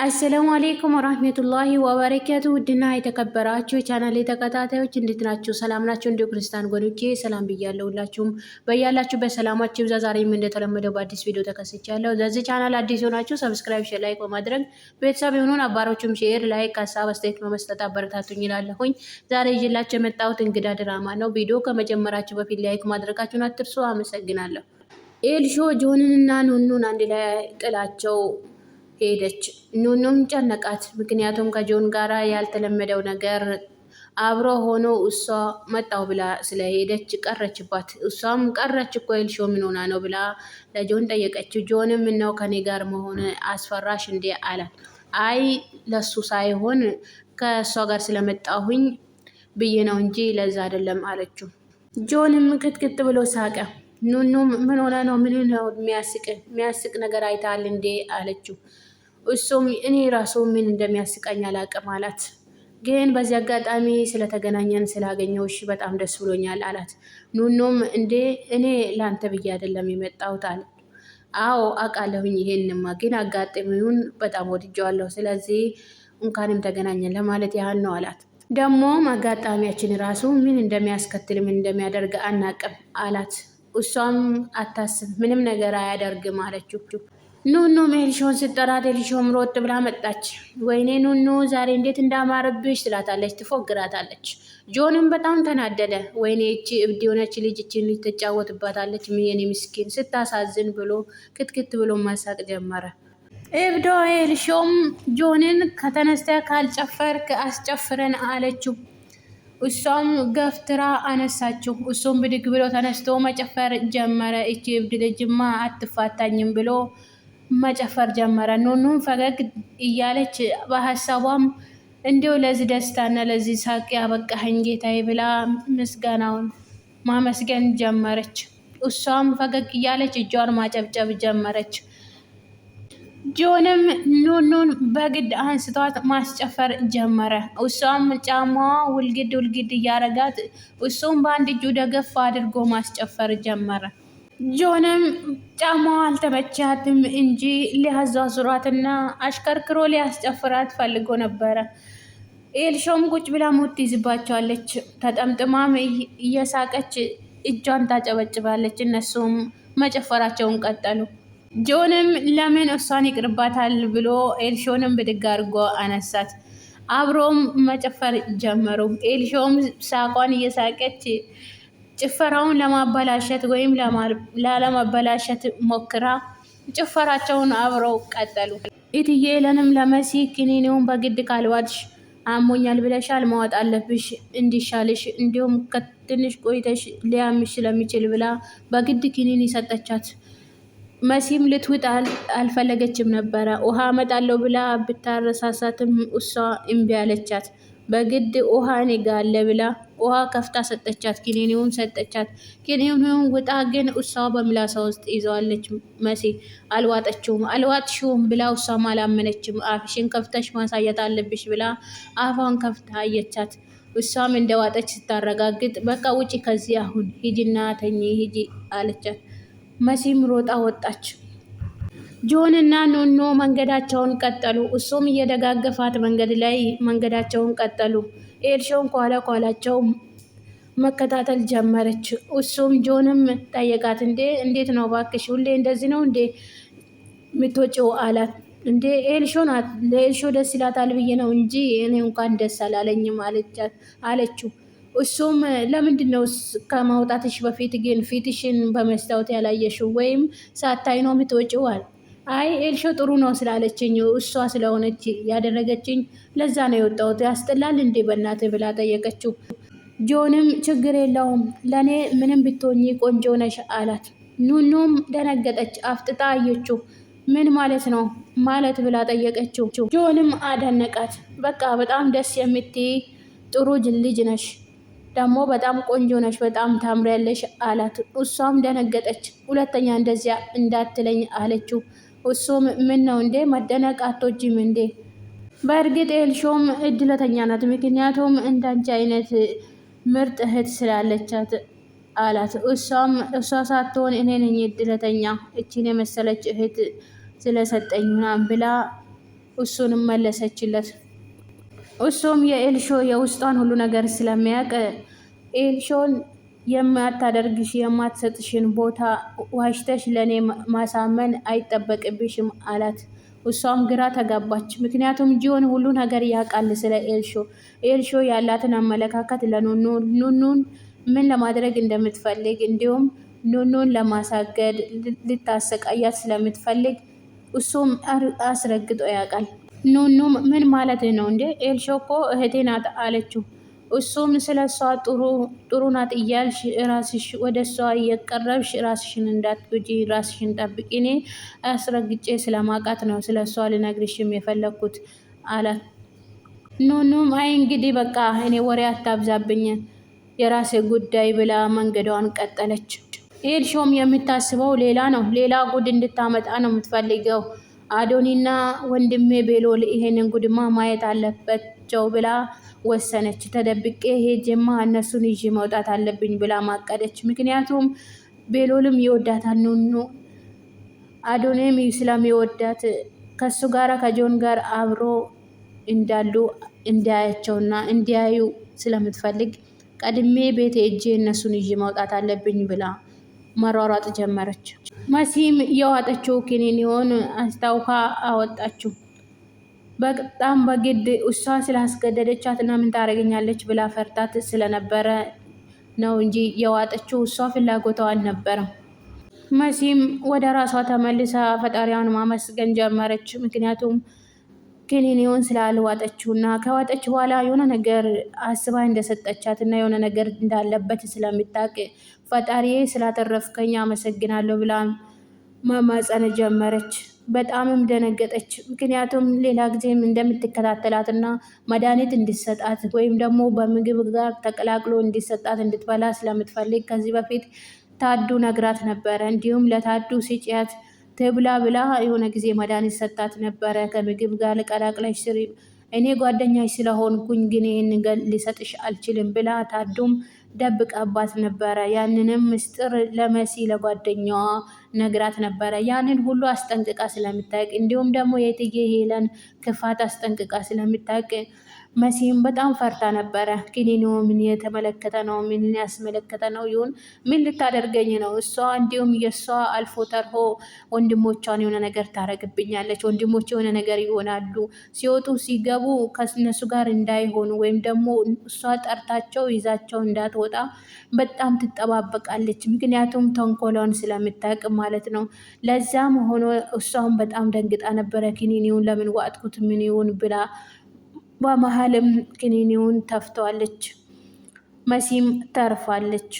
አሰላሙ አሌይኩም ወራህመቱላሂ ወበረካቱ። ውድና የተከበራችሁ የቻናሌ ተከታታዮች እንዴት ናችሁ? ሰላም ናችሁ? እንዲሁ ክርስቲያን ጎኖቼ ሰላም ብያለሁ። ሁላችሁም በያላችሁበት ሰላማችሁ ይብዛ። ዛሬም እንደተለመደው በአዲስ ቪዲዮ ተከስቻለሁ። ለዚህ ቻናል አዲስ ሆናችሁ ሰብስክራይብ፣ ሼር፣ ላይክ በማድረግ ቤተሰብ የሆኑን አባሮችም ሼር፣ ላይክ፣ ሀሳብ አስተያየት በመስጠት አበረታቱኝ ይላለሁኝ። ዛሬ ይዤላችሁ የመጣሁት እንግዳ ድራማ ነው። ቪዲዮ ከመጀመራችሁ በፊት ላይክ ማድረጋችሁን አትርሱ። አመሰግናለሁ። ኤልሾ ጆንንና ኑኑን አንድ ላይ ጥላቸው ሄደች። ኑኑም ጨነቃት። ምክንያቱም ከጆን ጋር ያልተለመደው ነገር አብሮ ሆኖ እሷ መጣው ብላ ስለሄደች ቀረችባት። እሷም ቀረች እኮ ኤልሾ ምን ሆና ነው ብላ ለጆን ጠየቀችው። ጆንም ምነው ከኔ ጋር መሆን አስፈራሽ እንዴ አላት። አይ ለሱ ሳይሆን ከእሷ ጋር ስለመጣሁኝ ብዬ ነው እንጂ ለዛ አይደለም አለችው። ጆንም ክትክት ብሎ ሳቀ። ኑኑም ምን ሆነ ነው? ምን ነው የሚያስቅ ነገር አይታል እንዴ አለችው። እሱም እኔ ራሱ ምን እንደሚያስቀኝ አላቅም አላት። ግን በዚህ አጋጣሚ ስለተገናኘን ስላገኘውሽ በጣም ደስ ብሎኛል አላት። ኑኑም እንዴ እኔ ላንተ ብዬ አይደለም የመጣሁት አለ። አዎ አውቃለሁኝ፣ ይሄንማ ግን አጋጣሚውን በጣም ወድጀዋለሁ። ስለዚህ እንኳንም ተገናኘን ለማለት ያህል ነው አላት። ደግሞም አጋጣሚያችን ራሱ ምን እንደሚያስከትል ምን እንደሚያደርግ አናቅም አላት። እሷም አታስብ፣ ምንም ነገር አያደርግም አለችው። ኑኑ ኤልሾን ስጠራት ኤልሾም ሮጥ ብላ መጣች። ወይኔ ኑኑ ዛሬ እንዴት እንዳማረብሽ ትላታለች፣ ትፎግራታለች። ጆንም በጣም ተናደደ። ወይኔ እቺ እብድ የሆነች ልጅ እቺን ልጅ ትጫወትባታለች፣ የኔ ምስኪን ስታሳዝን ብሎ ክትክት ብሎ ማሳቅ ጀመረ። እብዶ ኤልሾም ጆንን ከተነስተ ካልጨፈርክ አስጨፍረን አለችው። እሷም ገፍትራ አነሳችው። እሱም ብድግ ብሎ ተነስቶ መጨፈር ጀመረ። እቺ እብድ ልጅማ አትፋታኝም ብሎ መጨፈር ጀመረ። ኑኑም ፈገግ እያለች በሀሳቧም እንዲሁ ለዚህ ደስታና ለዚህ ሳቅ ያበቃኸኝ ጌታዬ ብላ ምስጋናውን ማመስገን ጀመረች። እሷም ፈገግ እያለች እጇን ማጨብጨብ ጀመረች። ጆንም ኑኑን በግድ አንስቷት ማስጨፈር ጀመረ። እሷም ጫማዋ ውልግድ ውልግድ እያረጋት እሱም በአንድ እጁ ደገፍ አድርጎ ማስጨፈር ጀመረ። ጆንም ጫማዋ አልተመቻትም እንጂ ሊያዟዙራትና አሽከርክሮ ሊያስጨፍራት ፈልጎ ነበረ። ኤልሾም ቁጭ ብላ ሙት ይዝባቸዋለች። ተጠምጥማም እየሳቀች እጇን ታጨበጭባለች። እነሱም መጨፈራቸውን ቀጠሉ። ጆንም ለምን እሷን ይቅርባታል ብሎ ኤልሾንም ብድግ አድርጎ አነሳት። አብሮም መጨፈር ጀመሩ። ኤልሾም ሳቋን እየሳቀች ጭፈራውን ለማበላሸት ወይም ላለማበላሸት ሞክራ ጭፈራቸውን አብረው ቀጠሉ። ኢትዬ ለንም ለመሲ ክኒኒውን በግድ ካልዋድሽ አሞኛል ብለሻል፣ ማወጥ አለብሽ እንዲሻልሽ፣ እንዲሁም ከትንሽ ቆይተሽ ሊያምሽ ስለሚችል ብላ በግድ ክኒኒ ሰጠቻት። መሲም ልትውጥ አልፈለገችም ነበረ። ውሃ እመጣለሁ ብላ ብታረሳሳትም እሷ እምቢ አለቻት። በግድ ውሃ እኔ ጋ አለ ብላ ውሃ ከፍታ ሰጠቻት። ኪኒኒውን ሰጠቻት። ኪኒኒውን ውጣ ግን እሷ በምላሷ ውስጥ ይዘዋለች። መሲ አልዋጥሽውም ብላ እሷም አላመነችም። አፍሽን ከፍተሽ ማሳየት አለብሽ ብላ አፏን ከፍታ አየቻት። እሷም እንደዋጠች ስታረጋግጥ በቃ ውጪ ከዚህ አሁን ሂጂና ተኚ ሂጂ አለቻት። መሲም ሮጣ ወጣች። ጆን እና ኑኑ መንገዳቸውን ቀጠሉ። እሱም እየደጋገፋት መንገድ ላይ መንገዳቸውን ቀጠሉ። ኤልሾን ኋላቸው መከታተል ጀመረች። እሱም ጆንም ጠየቃት። እንዴት ነው ባክሽ ሁሌ እንደዚህ ነው እንዴ ምትወጪው አላት። እንዴ ኤልሾን ለኤልሾ ደስ ይላታል ብዬ ነው እንጂ እኔ እንኳን ደስ አላለኝም አለችው። እሱም ለምንድነው ከማውጣትሽ በፊት ግን ፊትሽን በመስታወት ያላየሽው ወይም ሳታይ ነው የምትወጪው? አይ ኤልሾ ጥሩ ነው ስላለችኝ እሷ ስለሆነች ያደረገችኝ ለዛ ነው የወጣሁት። ያስጠላል እንዴ በእናትህ ብላ ጠየቀችው። ጆንም ችግር የለውም ለእኔ ምንም ብትሆኚ ቆንጆ ነሽ አላት። ኑኑም ደነገጠች። አፍጥጣ አየችው። ምን ማለት ነው ማለት ብላ ጠየቀችው። ጆንም አደነቃት። በቃ በጣም ደስ የምትይ ጥሩ ልጅ ነሽ፣ ደግሞ በጣም ቆንጆ ነሽ፣ በጣም ታምሪያለሽ አላት። እሷም ደነገጠች። ሁለተኛ እንደዚያ እንዳትለኝ አለችው። እሱም ምን ነው እንዴ መደነቅ አትወጂም እንዴ? በእርግጥ ኤልሾም እድለተኛ ናት፣ ምክንያቱም እንዳንቺ አይነት ምርጥ እህት ስላለቻት አላት። እሷ ሳትሆን እኔ ነኝ እድለተኛ እቺን የመሰለች እህት ስለሰጠኝ ምናምን ብላ እሱንም መለሰችለት። እሱም የኤልሾ የውስጧን ሁሉ ነገር ስለሚያውቅ ኤልሾን የማታደርግሽ የማትሰጥሽን ቦታ ዋሽተሽ ለእኔ ማሳመን አይጠበቅብሽም አላት። እሷም ግራ ተጋባች። ምክንያቱም ጂዮን ሁሉ ነገር ያውቃል ስለ ኤልሾ። ኤልሾ ያላትን አመለካከት ኑኑን ምን ለማድረግ እንደምትፈልግ እንዲሁም ኑኑን ለማሳገድ ልታሰቃያት ስለምትፈልግ እሱም አስረግጦ ያውቃል። ኑኑም ምን ማለት ነው እንዴ? ኤልሾ እኮ እህቴ ናት አለችው። እሱም ስለ እሷ ጥሩ ናት እያልሽ ራስሽ ወደ እሷ እየቀረብሽ ራስሽን እንዳትጎጂ ራስሽን ጠብቂ። እኔ አስረግጬ ስለማውቃት ነው ስለ እሷ ልነግርሽም የፈለግኩት አላት። ኑኑም አይ እንግዲህ በቃ እኔ ወሬ አታብዛብኝ የራሴ ጉዳይ ብላ መንገዷን ቀጠለች። ኤልሾም የምታስበው ሌላ ነው። ሌላ ጉድ እንድታመጣ ነው የምትፈልገው። አዶኒና ወንድሜ ቤሎል ይሄንን ጉድማ ማየት አለባቸው ብላ ወሰነች። ተደብቄ ሄጄማ እነሱን ይዤ መውጣት አለብኝ ብላ ማቀደች። ምክንያቱም ቤሎልም ይወዳታል ኑኑ አዶኒም ስለሚወዳት ከሱ ጋር ከጆን ጋር አብሮ እንዳሉ እንዲያያቸውና እንዲያዩ ስለምትፈልግ ቀድሜ ቤት ሄጄ እነሱን ይዤ መውጣት አለብኝ ብላ መሯሯጥ ጀመረች። መሲም የዋጠችው ኪኒኒውን አስታውካ አወጣችው። በጣም በግድ እሷ ስላስገደደቻት እና ምን ታደርገኛለች ብላ ፈርታት ስለነበረ ነው እንጂ የዋጠችው እሷ ፍላጎቷ አልነበረም። መሲም ወደ ራሷ ተመልሳ ፈጣሪዋን ማመስገን ጀመረች። ምክንያቱም ኪኒኒውን ስላልዋጠችው እና ከዋጠች በኋላ የሆነ ነገር አስባ እንደሰጠቻት እና የሆነ ነገር እንዳለበት ስለምታውቅ ፈጣሪዬ ስላተረፍከኝ አመሰግናለሁ ብላ መማጸን ጀመረች። በጣምም ደነገጠች። ምክንያቱም ሌላ ጊዜም እንደምትከታተላት እና መድኃኒት እንዲሰጣት ወይም ደግሞ በምግብ ጋር ተቀላቅሎ እንዲሰጣት እንድትበላ ስለምትፈልግ ከዚህ በፊት ታዱ ነግራት ነበረ። እንዲሁም ለታዱ ስጪያት ትብላ ብላ የሆነ ጊዜ መድኃኒት ሰጣት ነበረ። ከምግብ ጋር ቀላቅለሽ ስሪ፣ እኔ ጓደኛሽ ስለሆንኩኝ ግን ይህን ሊሰጥሽ አልችልም ብላ ታዱም ደብቃባት ነበረ። ያንንም ምስጢር ለመሲ ለጓደኛዋ ነግራት ነበረ። ያንን ሁሉ አስጠንቅቃ ስለምታውቅ እንዲሁም ደግሞ የእትዬ ሄለን ክፋት አስጠንቅቃ ስለምታውቅ መሲም በጣም ፈርታ ነበረ። ኪኒኒው ምን የተመለከተ ነው? ምን ያስመለከተ ነው ይሁን? ምን ልታደርገኝ ነው እሷ? እንዲሁም የእሷ አልፎ ተርፎ ወንድሞቿን የሆነ ነገር ታረግብኛለች። ወንድሞች የሆነ ነገር ይሆናሉ። ሲወጡ ሲገቡ ከነሱ ጋር እንዳይሆኑ ወይም ደግሞ እሷ ጠርታቸው ይዛቸው እንዳትወጣ በጣም ትጠባበቃለች። ምክንያቱም ተንኮሏን ስለምታውቅ ማለት ነው። ለዛም ሆኖ እሷም በጣም ደንግጣ ነበረ። ኪኒኒውን ለምን ዋጥኩት ምን ይሁን ብላ በመሀልም ኪኒኒውን ተፍተዋለች። መሲም ተርፋለች።